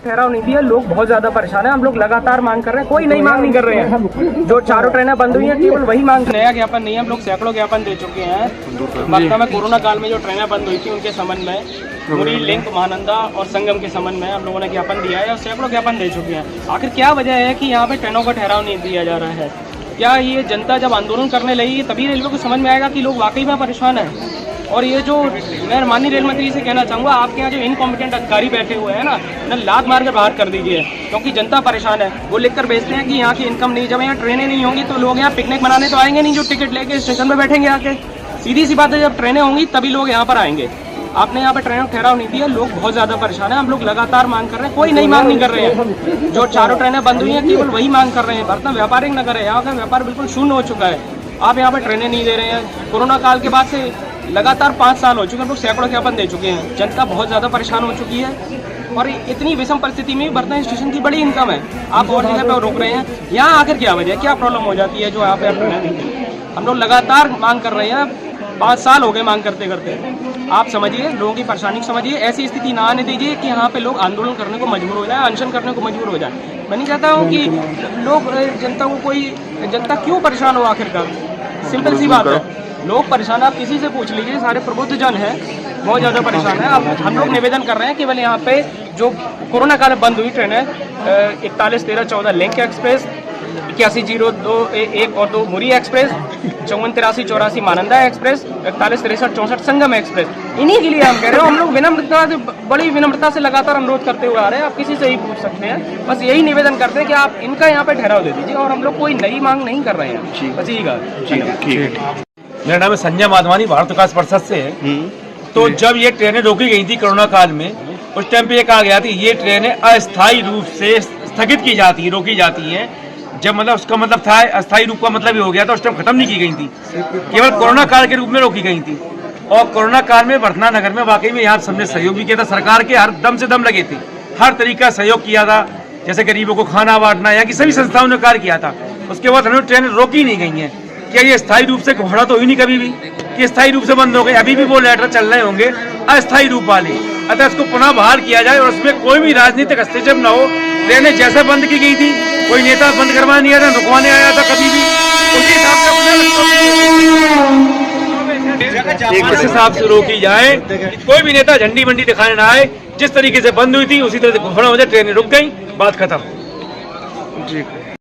ठहराव नहीं दिया, लोग बहुत ज्यादा परेशान है। हम लोग लगातार मांग कर रहे हैं, कोई नई मांग नहीं कर रहे हैं। जो चारों ट्रेनें बंद हुई हैं केवल वही मांग। नया ज्ञापन नहीं है, हम लोग सैकड़ों ज्ञापन दे चुके हैं। वास्तव में कोरोना काल में जो ट्रेनें बंद हुई थी उनके संबंध में, मुरी, लिंक, महानंदा और संगम के संबंध में हम लोगों ने ज्ञापन दिया है और सैकड़ों ज्ञापन दे चुके हैं। आखिर क्या वजह है कि यहाँ पे ट्रेनों का ठहराव नहीं दिया जा रहा है? क्या ये जनता जब आंदोलन करने लगी तभी रेलवे को समझ में आएगा कि लोग वाकई में परेशान हैं? और ये जो मैं माननीय रेल मंत्री से कहना चाहूँगा, आपके यहाँ जो इनकॉम्पिटेंट अधिकारी बैठे हुए हैं ना, उन्हें लात मार कर बाहर कर दीजिए, क्योंकि जनता परेशान है। वो लिखकर भेजते हैं कि यहाँ की इनकम नहीं, जब यहाँ ट्रेनें नहीं होंगी तो लोग यहाँ पिकनिक मनाने तो आएंगे नहीं, जो टिकट लेके स्टेशन पर बैठेंगे आके। सीधी सी बात है, जब ट्रेनें होंगी तभी लोग यहाँ पर आएंगे। आपने यहाँ पर ट्रेनों का ठहराव नहीं दिया, लोग बहुत ज़्यादा परेशान हैं। हम लोग लगातार मांग कर रहे हैं, कोई नई मांग नहीं कर रहे हैं। जो चारों ट्रेनें बंद हुई हैं केवल वही मांग कर रहे हैं। बर्तन व्यापारिक नगर है, यहाँ का व्यापार बिल्कुल शून्य हो चुका है। आप यहाँ पर ट्रेनें नहीं दे रहे हैं। कोरोना काल के बाद से लगातार 5 साल हो चुके हैं, लोग सैकड़ों ज्ञापन दे चुके हैं। जनता बहुत ज़्यादा परेशान हो चुकी है और इतनी विषम परिस्थिति में बर्तन स्टेशन की बड़ी इनकम है, आप और जगह पर रोक रहे हैं। यहाँ आखिर क्या वजह है, क्या प्रॉब्लम हो जाती है जो यहाँ पे आप ट्रेनें नहीं देते? हम लोग लगातार मांग कर रहे हैं, 5 साल हो गए मांग करते करते। आप समझिए, लोगों की परेशानी समझिए। ऐसी स्थिति ना आने दीजिए कि यहाँ पे लोग आंदोलन करने को मजबूर हो जाए, अनशन करने को मजबूर हो जाए। मैं नहीं चाहता हूँ कि लोग जनता क्यों परेशान हो आखिरकार। सिंपल सी बात है, लोग परेशान, आप किसी से पूछ लीजिए, सारे प्रबुद्ध जन हैं, बहुत ज़्यादा परेशान है। अब हम लोग निवेदन कर रहे हैं केवल यहाँ पे जो कोरोना काल में बंद हुई ट्रेनें 41, 13, 14 लिंक एक्सप्रेस, 8102 और 2 मुरी एक्सप्रेस, 54, 83, 84 महानंदा एक्सप्रेस, 41, 63, 64 संगम एक्सप्रेस, इन्हीं के लिए हम कह रहे हो। हम लोग विनम्रता से, बड़ी विनम्रता से लगातार अनुरोध करते हुए आ रहे हैं। आप किसी से ही पूछ सकते हैं, बस यही निवेदन करते हैं कि आप इनका यहाँ पे ठहराव दे दीजिए। और हम लोग कोई नई मांग नहीं कर रहे हैं, बस यही कहा। मेरा नाम है संजय माधवानी, भारत विकास परिषद से है। तो जब ये ट्रेनें रोकी गई थी कोरोना काल में, उस टाइम पे ये कहा गया था ये ट्रेनें अस्थायी रूप से स्थगित की जाती है, रोकी जाती हैं। जब मतलब उसका मतलब था अस्थायी रूप का मतलब ये हो गया था, उस टाइम खत्म नहीं की गई थी, केवल कोरोना काल के रूप में रोकी गई थी। और कोरोना काल में वर्धना नगर में वाकई में यहाँ सबने सहयोग भी किया था, सरकार के हर दम से दम लगे थे, हर तरीका सहयोग किया था, जैसे गरीबों को खाना बांटना, यहाँ की सभी संस्थाओं ने कार्य किया था। उसके बाद हमें ट्रेनें रोकी नहीं गई हैं। क्या ये स्थायी रूप से घोड़ा तो हुई नहीं कभी भी कि स्थायी रूप से बंद हो गए? अभी भी वो लेटर चल रहे होंगे अस्थायी रूप वाले। अतः इसको पुनः बहाल किया जाए और उसमें कोई भी राजनीतिक हस्तक्षेप न हो। ट्रेनें जैसे बंद की गई थी, कोई नेता बंद करवाने नहीं आया था, रुकवाने आया था कभी भी, उसी हिसाब से रोकी जाए। कोई भी नेता झंडी मंडी दिखाने ना आए। जिस तरीके से बंद हुई थी उसी तरह से घोषणा हो जाए, ट्रेनें रुक गई, बात खत्म। जी।